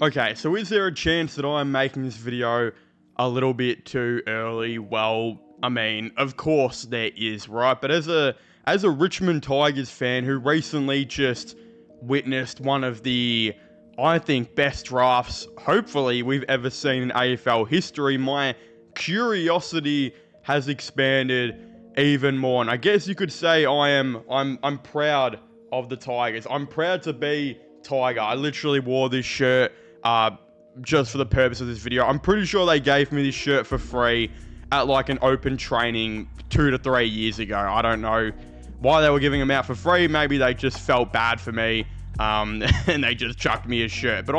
Okay, so is there a chance that I'm making this video a little bit too early? Well, I mean, of course there is, right? But as a Richmond Tigers fan who recently just witnessed one of the, I think, best drafts, hopefully, we've ever seen in AFL history, my curiosity has expanded even more. And I guess you could say I'm proud of the Tigers. I'm proud to be Tiger. I literally wore this shirt just for the purpose of this video. I'm pretty sure they gave me this shirt for free at like an open training 2 to 3 years ago. I don't know why they were giving them out for free. Maybe they just felt bad for me and they just chucked me a shirt. But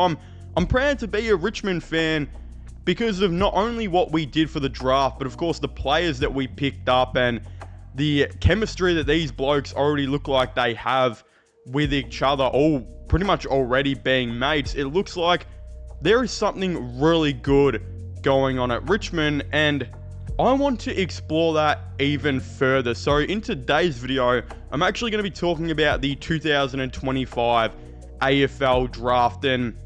I'm proud to be a Richmond fan because of not only what we did for the draft, but of course the players that we picked up and the chemistry that these blokes already look like they have with each other, all pretty much already being mates. It looks like there is something really good going on at Richmond, and I want to explore that even further. So in today's video, I'm actually going to be talking about the 2025 AFL draft, and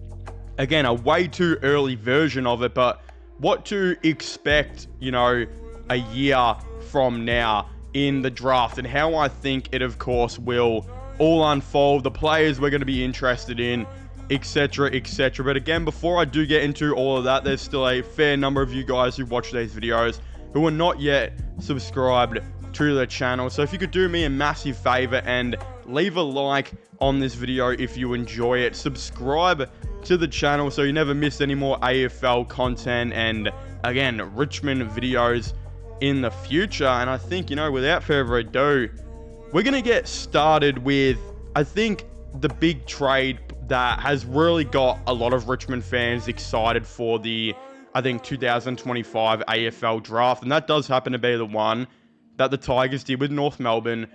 again, a way too early version of it, but what to expect, a year from now in the draft, and how I think it, of course, will all unfold, the players we're going to be interested in, etc, etc. But again, before I do get into all of that, there's still a fair number of you guys who watch these videos who are not yet subscribed to the channel. So if you could do me a massive favor and leave a like on this video if you enjoy it, subscribe to the channel so you never miss any more AFL content and, again, Richmond videos in the future. And I think, without further ado, we're going to get started with, I think, the big trade that has really got a lot of Richmond fans excited for the, 2025 AFL draft. And that does happen to be the one that the Tigers did with North Melbourne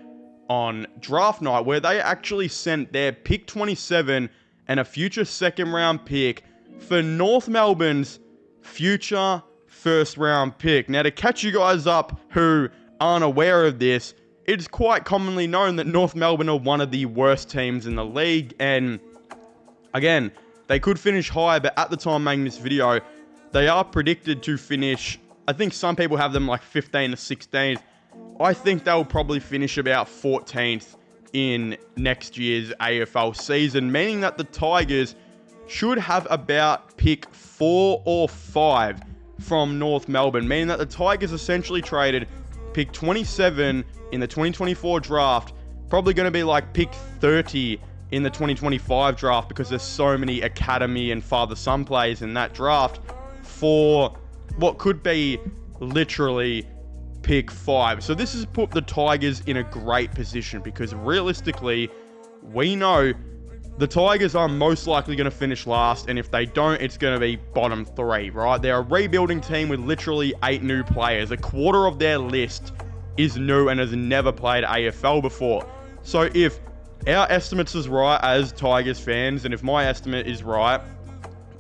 on draft night, where they actually sent their pick 27 and a future second round pick for North Melbourne's future first round pick. Now, to catch you guys up who aren't aware of this, it's quite commonly known that North Melbourne are one of the worst teams in the league, and again, they could finish high, but at the time making this video, they are predicted to finish, I think some people have them like 15th to 16th. I think they'll probably finish about 14th in next year's AFL season, meaning that the Tigers should have about pick 4 or 5 from North Melbourne, meaning that the Tigers essentially traded pick 27 in the 2024 draft, probably going to be like pick 30 in the 2025 draft because there's so many academy and father-son players in that draft, for what could be literally pick 5. So this has put the Tigers in a great position because realistically, we know the Tigers are most likely going to finish last, and if they don't, it's going to be bottom 3, right? They're a rebuilding team with literally 8 new players. A quarter of their list is new and has never played AFL before. So if our estimates is right as Tigers fans, and if my estimate is right,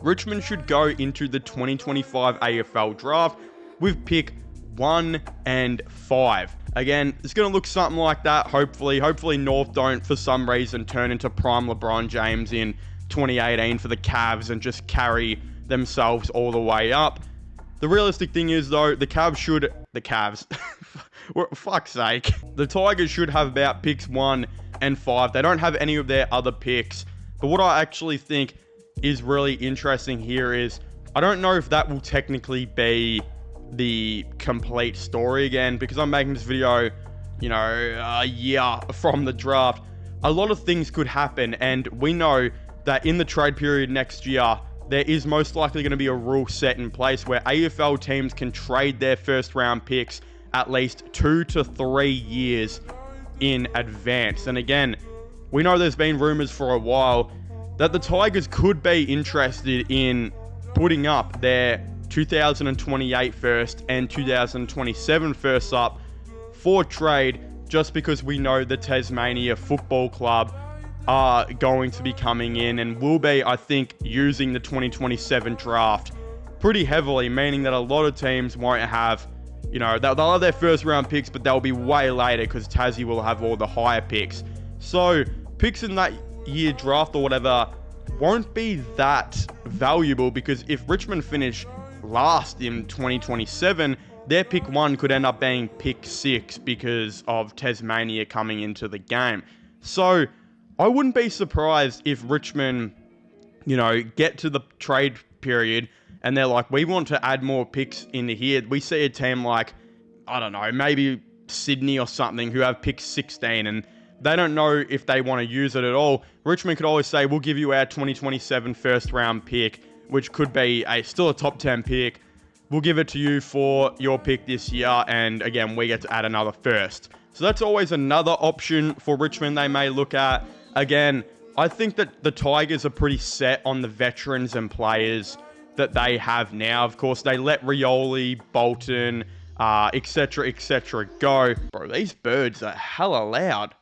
Richmond should go into the 2025 AFL draft with pick 1 and 5. Again, it's going to look something like that, hopefully. Hopefully North don't, for some reason, turn into prime LeBron James in 2018 for the Cavs and just carry themselves all the way up. The realistic thing is, though, the Cavs, for fuck's sake, the Tigers should have about picks 1 and 5. They don't have any of their other picks. But what I actually think is really interesting here is, I don't know if that will technically be the complete story again, because I'm making this video, a year from the draft. A lot of things could happen, and we know that in the trade period next year, there is most likely going to be a rule set in place where AFL teams can trade their first round picks at least 2 to 3 years in advance. And again, we know there's been rumors for a while that the Tigers could be interested in putting up their 2028 first and 2027 first up for trade, just because we know the Tasmania Football Club are going to be coming in and will be, I think, using the 2027 draft pretty heavily, meaning that a lot of teams won't have, they'll have their first round picks, but they'll be way later because Tassie will have all the higher picks. So picks in that year draft or whatever won't be that valuable, because if Richmond finish last in 2027, their pick 1 could end up being pick 6 because of Tasmania coming into the game. So I wouldn't be surprised if Richmond, get to the trade period and they're like, we want to add more picks into here. We see a team like, I don't know, maybe Sydney or something, who have pick 16 and they don't know if they want to use it at all. Richmond could always say, we'll give you our 2027 first round pick, which could be still a top 10 pick. We'll give it to you for your pick this year, and again, we get to add another first. So that's always another option for Richmond they may look at. Again, I think that the Tigers are pretty set on the veterans and players that they have now. Of course, they let Rioli, Bolton, etc., go. Bro, these birds are hella loud.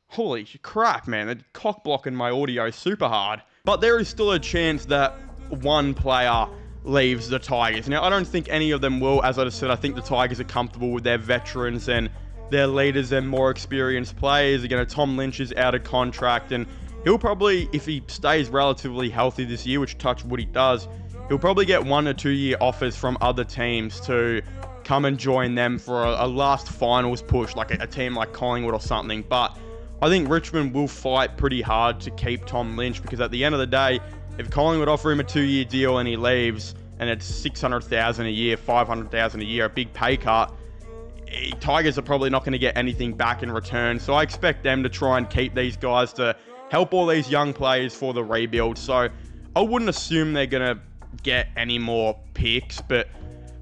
Holy crap, man. They're cock blocking my audio super hard. But there is still a chance that one player leaves the Tigers. Now, I don't think any of them will. As I just said, I think the Tigers are comfortable with their veterans and their leaders and more experienced players. Again, Tom Lynch is out of contract, and he'll probably, if he stays relatively healthy this year, which touch wood he does, he'll probably get 1 or 2 year offers from other teams to come and join them for a last finals push, like a team like Collingwood or something. But I think Richmond will fight pretty hard to keep Tom Lynch, because at the end of the day, if Collingwood offer him a 2 year deal and he leaves, and it's $600,000 a year, $500,000 a year, a big pay cut, Tigers are probably not going to get anything back in return. So I expect them to try and keep these guys to help all these young players for the rebuild. So I wouldn't assume they're going to get any more picks, but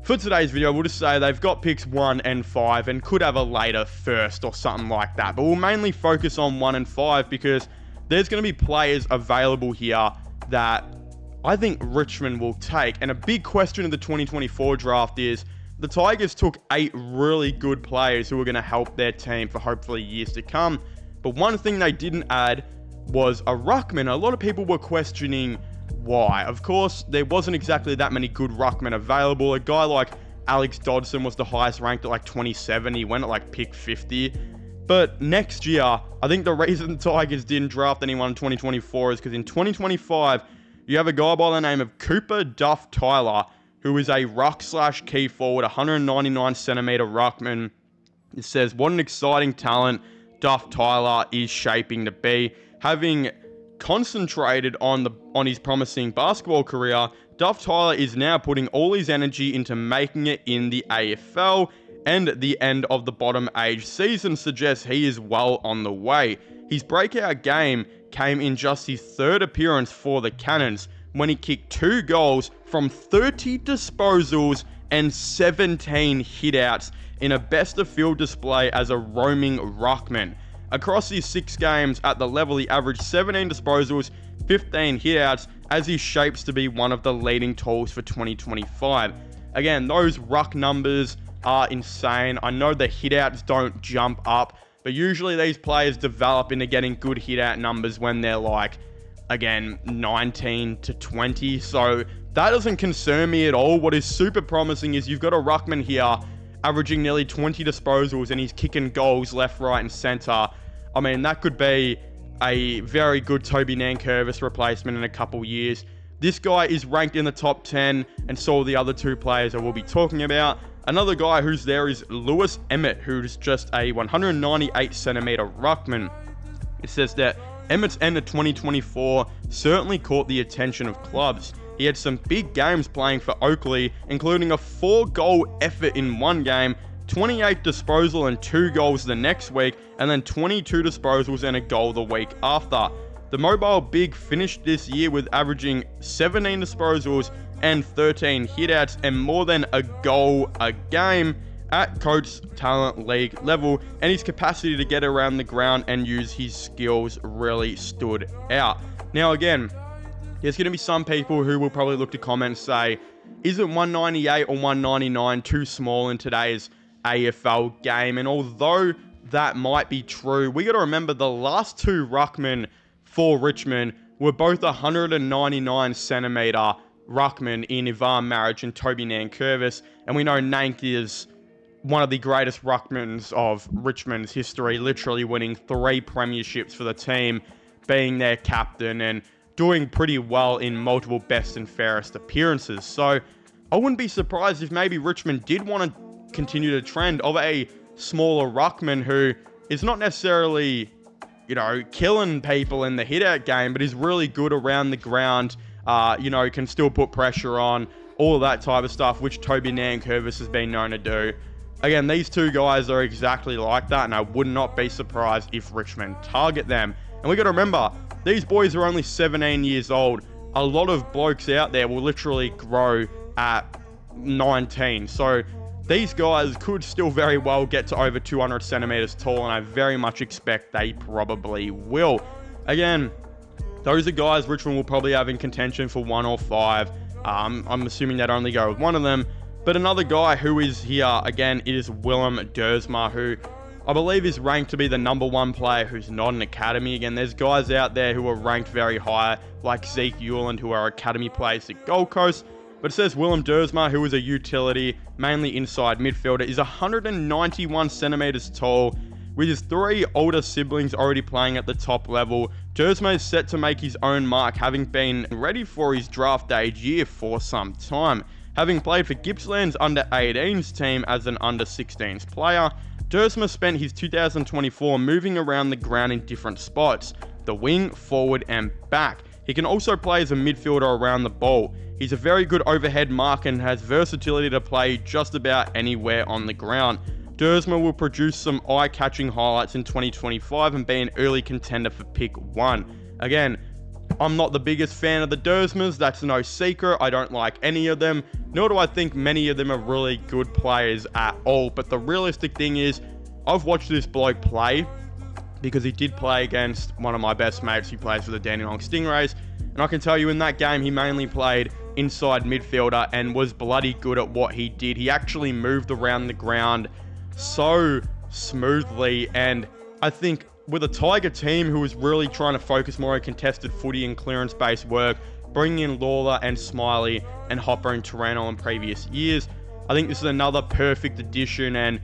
for today's video, we'll just say they've got picks 1 and 5 and could have a later first or something like that. But we'll mainly focus on 1 and 5 because there's going to be players available here that I think Richmond will take. And a big question of the 2024 draft is, the Tigers took 8 really good players who are going to help their team for hopefully years to come. But one thing they didn't add was a ruckman. A lot of people were questioning why. Of course, there wasn't exactly that many good ruckmen available. A guy like Alex Dodson was the highest ranked at like 27. He went at like pick 50. But next year, I think the reason the Tigers didn't draft anyone in 2024 is because in 2025, you have a guy by the name of Cooper Duff Tyler, who is a ruck/key forward, 199 centimeter ruckman. It says, what an exciting talent Duff Tyler is shaping to be. Having concentrated on his promising basketball career, Duff Tyler is now putting all his energy into making it in the AFL, and the end of the bottom age season suggests he is well on the way. His breakout game came in just his 3rd appearance for the Cannons, when he kicked 2 goals from 30 disposals and 17 hitouts in a best of field display as a roaming ruckman. Across his 6 games at the level, he averaged 17 disposals, 15 hitouts, as he shapes to be one of the leading tools for 2025. Again, those ruck numbers are insane. I know the hitouts don't jump up, but usually these players develop into getting good hitout numbers when they're like, again, 19 to 20. So that doesn't concern me at all. What is super promising is you've got a ruckman here averaging nearly 20 disposals and he's kicking goals left, right, and center. I mean, that could be a very good Toby Nankervis replacement in a couple years. This guy is ranked in the top 10, and so are the other 2 players I will be talking about. Another guy who's there is Lewis Emmett, who's just a 198 centimeter ruckman. It says that Emmett's end of 2024 certainly caught the attention of clubs. He had some big games playing for Oakley, including a 4-goal effort in one game, 28 disposal and 2 goals the next week, and then 22 disposals and a goal the week after. The mobile big finished this year with averaging 17 disposals and 13 hitouts and more than a goal a game at Coach Talent League level, and his capacity to get around the ground and use his skills really stood out. Now again, there's going to be some people who will probably look to comment and say, isn't 198 or 199 too small in today's AFL game? And although that might be true, we got to remember the last 2 ruckmen for Richmond were both 199 centimeter ruckmen in Ivan Maric and Toby Nankervis, and we know Nank is one of the greatest ruckmans of Richmond's history, literally winning 3 premierships for the team, being their captain, and doing pretty well in multiple best and fairest appearances. So I wouldn't be surprised if maybe Richmond did want to continue the trend of a smaller ruckman who is not necessarily, you know, killing people in the hit-out game, but is really good around the ground, you know, can still put pressure on, all of that type of stuff, which Toby Nankervis has been known to do. Again, these two guys are exactly like that, and I would not be surprised if Richmond target them. And we got to remember, these boys are only 17 years old. A lot of blokes out there will literally grow at 19. So these guys could still very well get to over 200 centimeters tall, and I very much expect they probably will. Again, those are guys Richmond will probably have in contention for 1 or 5. I'm assuming they'd only go with one of them. But another guy who is here, again, is Willem Dersma, who I believe is ranked to be the #1 player who's not an academy. Again, there's guys out there who are ranked very high, like Zeke Euland, who are academy players at Gold Coast. But it says Willem Dersma, who is a utility, mainly inside midfielder, is 191 centimeters tall, with his 3 older siblings already playing at the top level. Dersma is set to make his own mark, having been ready for his draft age year for some time. Having played for Gippsland's under-18s team as an under-16s player, Dersma spent his 2024 moving around the ground in different spots, the wing, forward and back. He can also play as a midfielder around the ball. He's a very good overhead marker and has versatility to play just about anywhere on the ground. Dersma will produce some eye-catching highlights in 2025 and be an early contender for pick 1. Again, I'm not the biggest fan of the Dersmas, that's no secret. I don't like any of them, nor do I think many of them are really good players at all. But the realistic thing is, I've watched this bloke play because he did play against one of my best mates who plays for the Dandenong Stingrays. And I can tell you in that game, he mainly played inside midfielder and was bloody good at what he did. He actually moved around the ground so smoothly, and I think with a Tiger team who was really trying to focus more on contested footy and clearance-based work, bringing in Lawler and Smiley and Hopper and Taranto in previous years, I think this is another perfect addition. And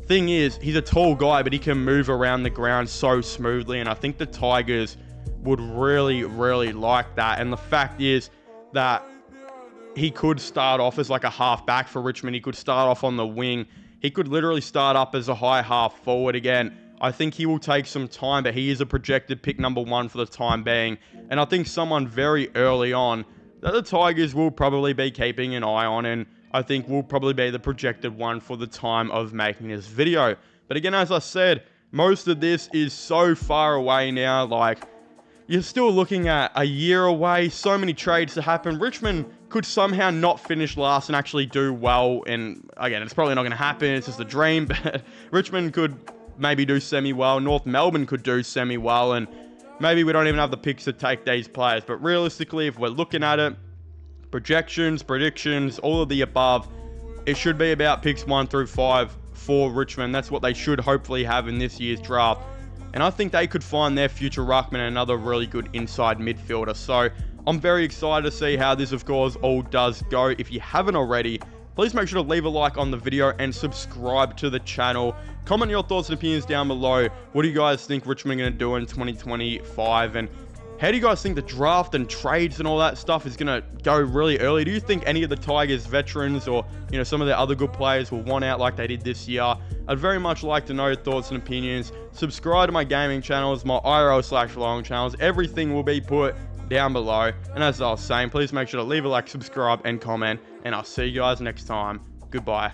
thing is, he's a tall guy, but he can move around the ground so smoothly, and I think the Tigers would really, really like that. And the fact is that he could start off as like a half-back for Richmond. He could start off on the wing. He could literally start up as a high half forward again. I think he will take some time, but he is a projected pick #1 for the time being. And I think someone very early on that the Tigers will probably be keeping an eye on, and I think will probably be the projected one for the time of making this video. But again, as I said, most of this is so far away now. Like, you're still looking at a year away, so many trades to happen. Richmond could somehow not finish last and actually do well. And again, it's probably not going to happen. It's just a dream. But Richmond could maybe do semi-well. North Melbourne could do semi-well. And maybe we don't even have the picks to take these players. But realistically, if we're looking at it, projections, predictions, all of the above, it should be about picks 1 through 5 for Richmond. That's what they should hopefully have in this year's draft. And I think they could find their future ruckman and another really good inside midfielder. So I'm very excited to see how this, of course, all does go. If you haven't already, please make sure to leave a like on the video and subscribe to the channel. Comment your thoughts and opinions down below. What do you guys think Richmond are going to do in 2025? And how do you guys think the draft and trades and all that stuff is going to go really early? Do you think any of the Tigers veterans or, you know, some of the other good players will want out like they did this year? I'd very much like to know your thoughts and opinions. Subscribe to my gaming channels, my IRL/vlogging channels. Everything will be put down below. And as I was saying, please make sure to leave a like, subscribe, and comment. And I'll see you guys next time. Goodbye.